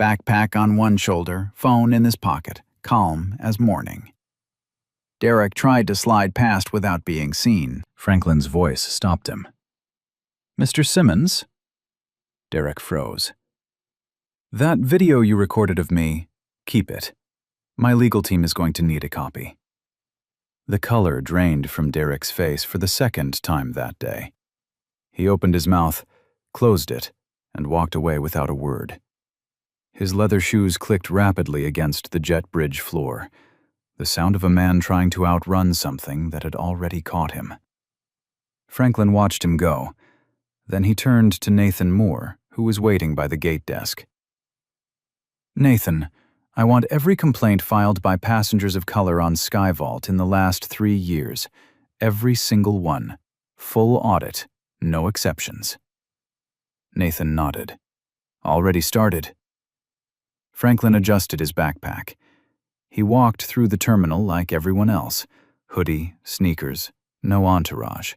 Backpack on one shoulder, phone in his pocket, calm as morning. Derek tried to slide past without being seen. Franklin's voice stopped him. "Mr. Simmons?" Derek froze. "That video you recorded of me, keep it. My legal team is going to need a copy." The color drained from Derek's face for the second time that day. He opened his mouth, closed it, and walked away without a word. His leather shoes clicked rapidly against the jet bridge floor, the sound of a man trying to outrun something that had already caught him. Franklin watched him go. Then he turned to Nathan Moore, who was waiting by the gate desk. "Nathan, I want every complaint filed by passengers of color on Skyvault in the last 3 years. Every single one. Full audit. No exceptions." Nathan nodded. "Already started." Franklin adjusted his backpack. He walked through the terminal like everyone else. Hoodie, sneakers, no entourage.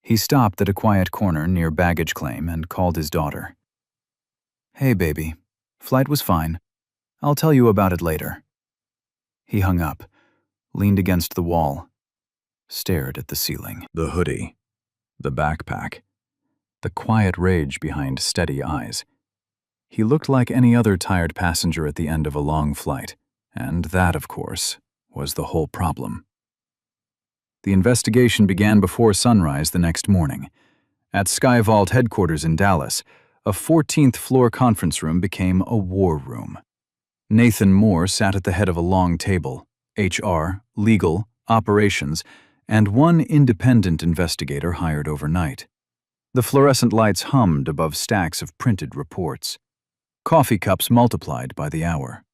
He stopped at a quiet corner near baggage claim and called his daughter. "Hey, baby. Flight was fine. I'll tell you about it later." He hung up, leaned against the wall, stared at the ceiling. The hoodie, the backpack, the quiet rage behind steady eyes. He looked like any other tired passenger at the end of a long flight, and that, of course, was the whole problem. The investigation began before sunrise the next morning. At Skyvault headquarters in Dallas, a 14th-floor conference room became a war room. Nathan Moore sat at the head of a long table, HR, legal, operations, and one independent investigator hired overnight. The fluorescent lights hummed above stacks of printed reports. Coffee cups multiplied by the hour.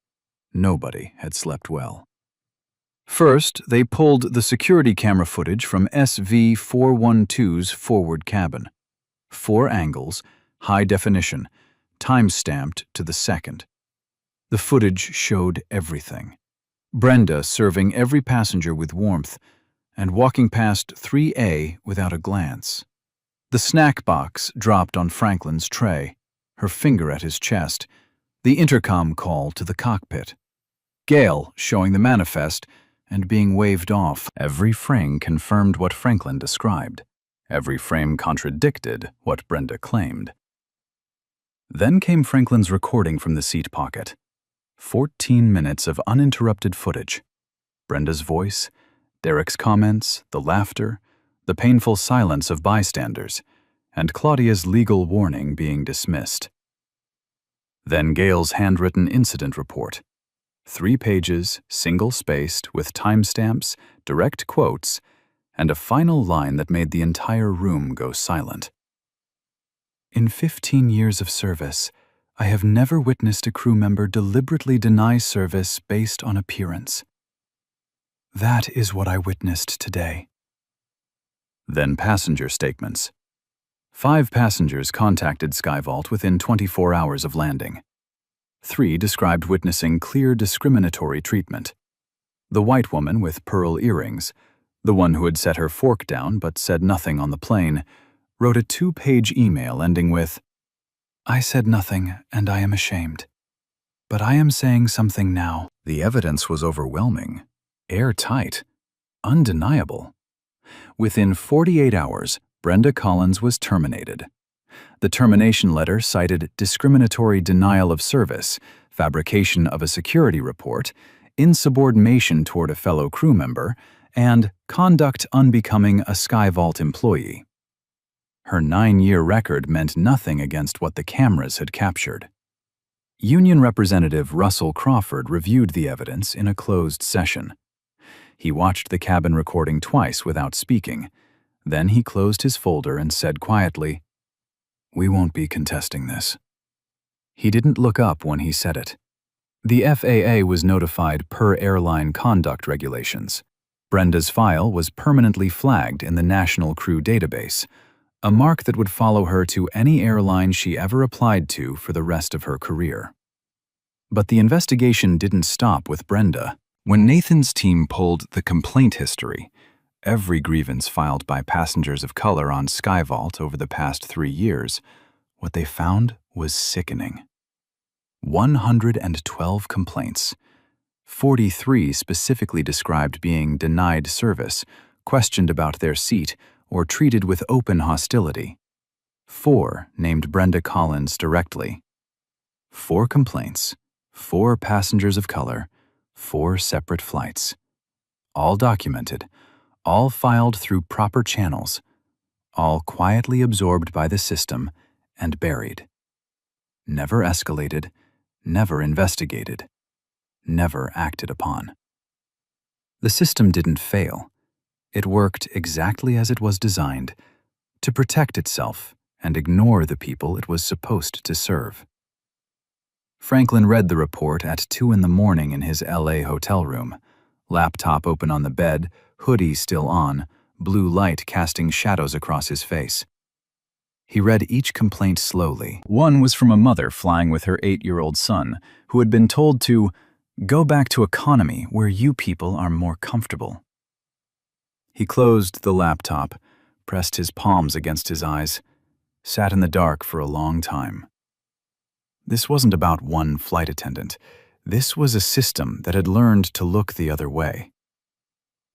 Nobody had slept well. First, they pulled the security camera footage from SV-412's forward cabin. 4 angles, high definition, time-stamped to the second. The footage showed everything. Brenda serving every passenger with warmth and walking past 3A without a glance. The snack box dropped on Franklin's tray, her finger at his chest, the intercom call to the cockpit. Gail showing the manifest and being waved off. Every frame confirmed what Franklin described. Every frame contradicted what Brenda claimed. Then came Franklin's recording from the seat pocket. 14 minutes of uninterrupted footage. Brenda's voice, Derek's comments, the laughter, the painful silence of bystanders, and Claudia's legal warning being dismissed. Then Gail's handwritten incident report. 3 pages, single-spaced, with timestamps, direct quotes, and a final line that made the entire room go silent. In 15 years of service, I have never witnessed a crew member deliberately deny service based on appearance. That is what I witnessed today. Then passenger statements. 5 passengers contacted Skyvault within 24 hours of landing. 3 described witnessing clear discriminatory treatment. The white woman with pearl earrings, the one who had set her fork down but said nothing on the plane, wrote a 2-page email ending with, "I said nothing, and I am ashamed. But I am saying something now." The evidence was overwhelming, airtight, undeniable. Within 48 hours, Brenda Collins was terminated. The termination letter cited discriminatory denial of service, fabrication of a security report, insubordination toward a fellow crew member, and conduct unbecoming a Skyvault employee. Her 9-year record meant nothing against what the cameras had captured. Union Representative Russell Crawford reviewed the evidence in a closed session. He watched the cabin recording twice without speaking. Then he closed his folder and said quietly, "We won't be contesting this." He didn't look up when he said it. The FAA was notified per airline conduct regulations. Brenda's file was permanently flagged in the National Crew Database, a mark that would follow her to any airline she ever applied to for the rest of her career. But the investigation didn't stop with Brenda. When Nathan's team pulled the complaint history, every grievance filed by passengers of color on Skyvault over the past 3 years, what they found was sickening. 112 complaints. 43 specifically described being denied service, questioned about their seat, or treated with open hostility. 4 named Brenda Collins directly. 4 complaints, 4 passengers of color, 4 separate flights. All documented, all filed through proper channels, all quietly absorbed by the system and buried. Never escalated, never investigated, never acted upon. The system didn't fail. It worked exactly as it was designed, to protect itself and ignore the people it was supposed to serve. Franklin read the report at 2 a.m. in his LA hotel room, laptop open on the bed, hoodie still on, blue light casting shadows across his face. He read each complaint slowly. One was from a mother flying with her 8-year-old son, who had been told to go back to economy where you people are more comfortable. He closed the laptop, pressed his palms against his eyes, sat in the dark for a long time. This wasn't about one flight attendant. This was a system that had learned to look the other way.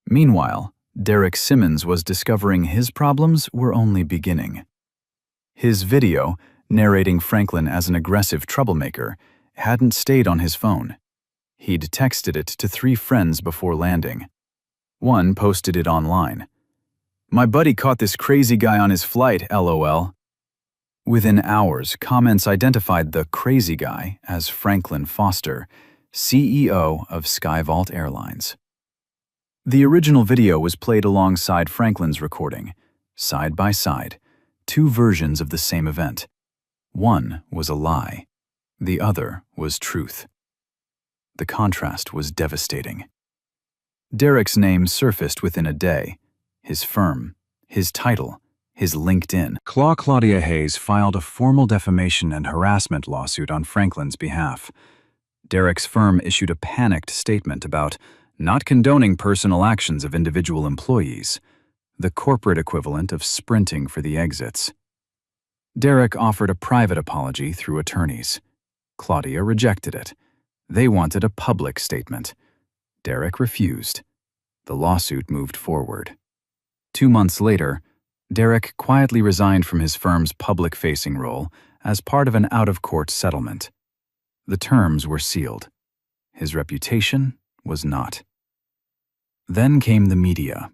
Meanwhile, Derek Simmons was discovering his problems were only beginning. His video, narrating Franklin as an aggressive troublemaker, hadn't stayed on his phone. He'd texted it to 3 friends before landing. One posted it online. "My buddy caught this crazy guy on his flight, LOL." Within hours, comments identified the crazy guy as Franklin Foster, CEO of Skyvault Airlines. The original video was played alongside Franklin's recording, side by side, 2 versions of the same event. One was a lie. The other was truth. The contrast was devastating. Derek's name surfaced within a day. His firm, his title, his LinkedIn. Claudia Hayes filed a formal defamation and harassment lawsuit on Franklin's behalf. Derek's firm issued a panicked statement about not condoning personal actions of individual employees, the corporate equivalent of sprinting for the exits. Derek offered a private apology through attorneys. Claudia rejected it. They wanted a public statement. Derek refused. The lawsuit moved forward. 2 months later, Derek quietly resigned from his firm's public-facing role as part of an out-of-court settlement. The terms were sealed. His reputation was not. Then came the media.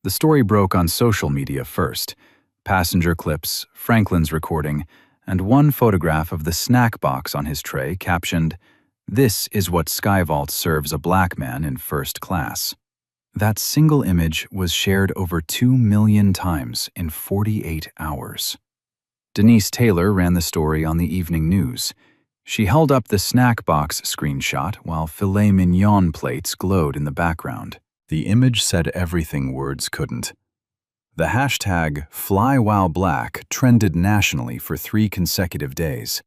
The story broke on social media first. Passenger clips, Franklin's recording, and one photograph of the snack box on his tray captioned, "This is what Skyvault serves a black man in first class." That single image was shared over 2 million times in 48 hours. Denise Taylor ran the story on the evening news. She held up the snack box screenshot while filet mignon plates glowed in the background. The image said everything words couldn't. The hashtag #FlyWhileBlack trended nationally for 3 consecutive days.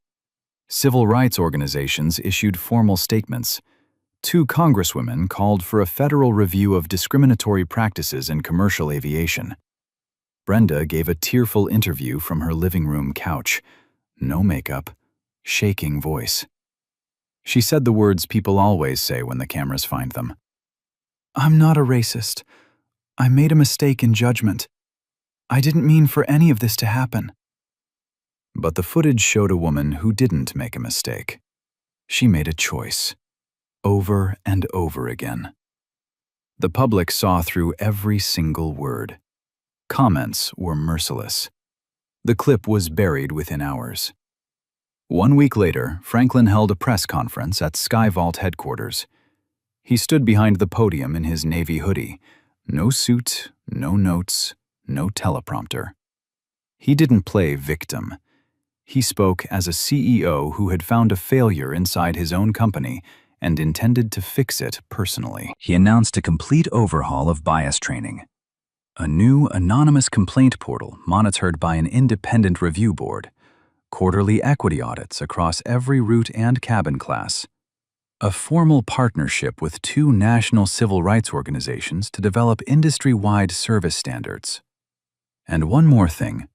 Civil rights organizations issued formal statements. 2 congresswomen called for a federal review of discriminatory practices in commercial aviation. Brenda gave a tearful interview from her living room couch. No makeup, shaking voice. She said the words people always say when the cameras find them. "I'm not a racist. I made a mistake in judgment. I didn't mean for any of this to happen." But the footage showed a woman who didn't make a mistake. She made a choice. Over and over again. The public saw through every single word. Comments were merciless. The clip was buried within hours. 1 week later, Franklin held a press conference at Skyvault headquarters. He stood behind the podium in his navy hoodie. No suit, no notes, no teleprompter. He didn't play victim. He spoke as a CEO who had found a failure inside his own company and intended to fix it personally. He announced a complete overhaul of bias training. A new anonymous complaint portal monitored by an independent review board. Quarterly equity audits across every route and cabin class. A formal partnership with 2 national civil rights organizations to develop industry-wide service standards. And one more thing.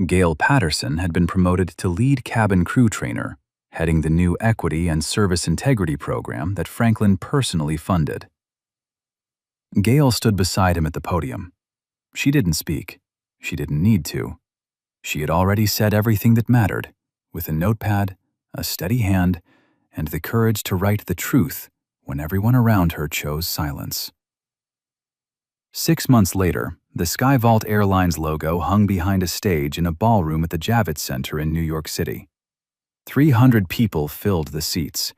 Gail Patterson had been promoted to lead cabin crew trainer, heading the new equity and service integrity program that Franklin personally funded. Gail stood beside him at the podium. She didn't speak. She didn't need to. She had already said everything that mattered, with a notepad, a steady hand, and the courage to write the truth when everyone around her chose silence. 6 months later, the Skyvault Airlines logo hung behind a stage in a ballroom at the Javits Center in New York City. 300 people filled the seats.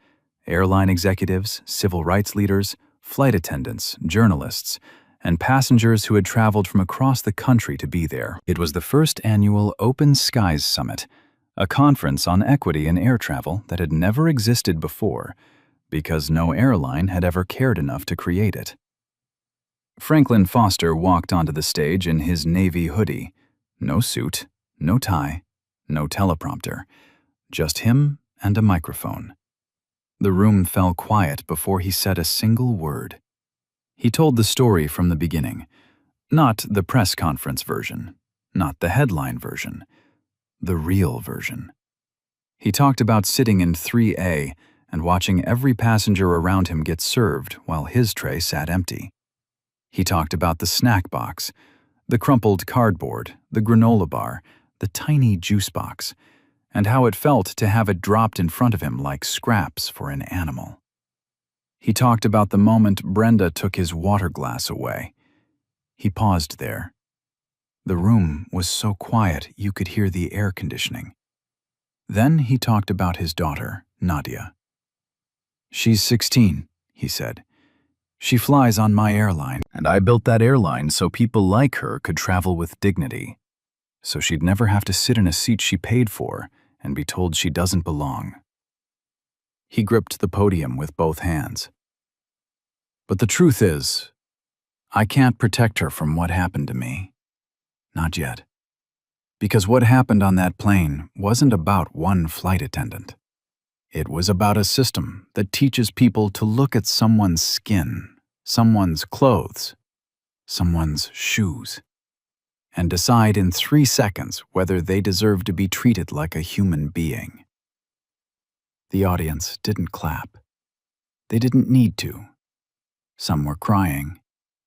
Airline executives, civil rights leaders, flight attendants, journalists, and passengers who had traveled from across the country to be there. It was the first annual Open Skies Summit, a conference on equity in air travel that had never existed before because no airline had ever cared enough to create it. Franklin Foster walked onto the stage in his navy hoodie. No suit, no tie, no teleprompter. Just him and a microphone. The room fell quiet before he said a single word. He told the story from the beginning. Not the press conference version, not the headline version, the real version. He talked about sitting in 3A and watching every passenger around him get served while his tray sat empty. He talked about the snack box, the crumpled cardboard, the granola bar, the tiny juice box, and how it felt to have it dropped in front of him like scraps for an animal. He talked about the moment Brenda took his water glass away. He paused there. The room was so quiet you could hear the air conditioning. Then he talked about his daughter, Nadia. "She's 16, he said. She flies on my airline, and I built that airline so people like her could travel with dignity, so she'd never have to sit in a seat she paid for and be told she doesn't belong." He gripped the podium with both hands. But the truth is, I can't protect her from what happened to me. Not yet. Because what happened on that plane wasn't about one flight attendant. It was about a system that teaches people to look at someone's skin, someone's clothes, someone's shoes, and decide in 3 seconds whether they deserve to be treated like a human being. The audience didn't clap. They didn't need to. Some were crying.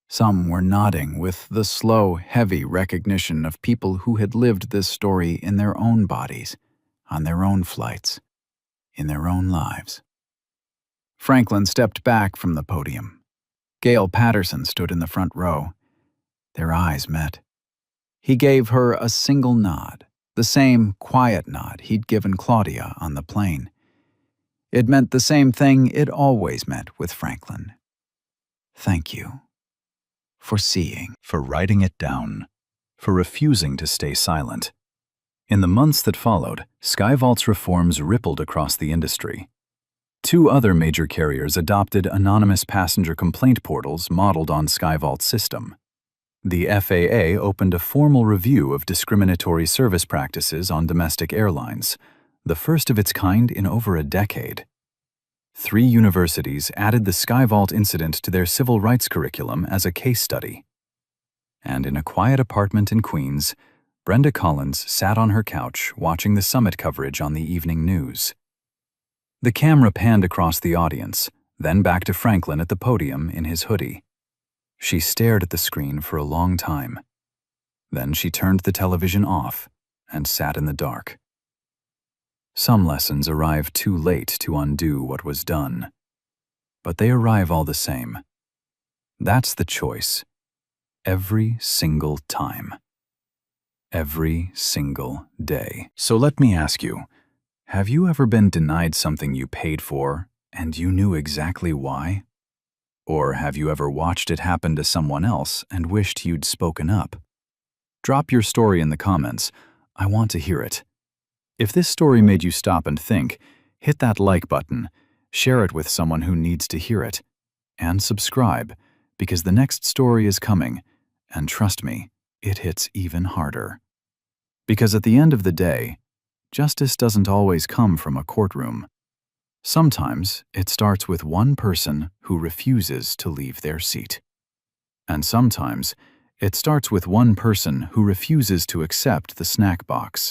Some were nodding with the slow, heavy recognition of people who had lived this story in their own bodies, on their own flights, in their own lives. Franklin stepped back from the podium. Gail Patterson stood in the front row. Their eyes met. He gave her a single nod, the same quiet nod he'd given Claudia on the plane. It meant the same thing it always meant with Franklin. Thank you. For seeing. For writing it down. For refusing to stay silent. In the months that followed, SkyVault's reforms rippled across the industry. 2 other major carriers adopted anonymous passenger complaint portals modeled on SkyVault's system. The FAA opened a formal review of discriminatory service practices on domestic airlines, the first of its kind in over a decade. 3 universities added the SkyVault incident to their civil rights curriculum as a case study. And in a quiet apartment in Queens, Brenda Collins sat on her couch watching the summit coverage on the evening news. The camera panned across the audience, then back to Franklin at the podium in his hoodie. She stared at the screen for a long time. Then she turned the television off and sat in the dark. Some lessons arrive too late to undo what was done, but they arrive all the same. That's the choice. Every single time. Every single day. So let me ask you, have you ever been denied something you paid for and you knew exactly why? Or have you ever watched it happen to someone else and wished you'd spoken up? Drop your story in the comments. I want to hear it. If this story made you stop and think, hit that like button, share it with someone who needs to hear it, and subscribe, because the next story is coming, and trust me, it hits even harder. Because at the end of the day, justice doesn't always come from a courtroom. Sometimes it starts with one person who refuses to leave their seat. And sometimes it starts with one person who refuses to accept the snack box.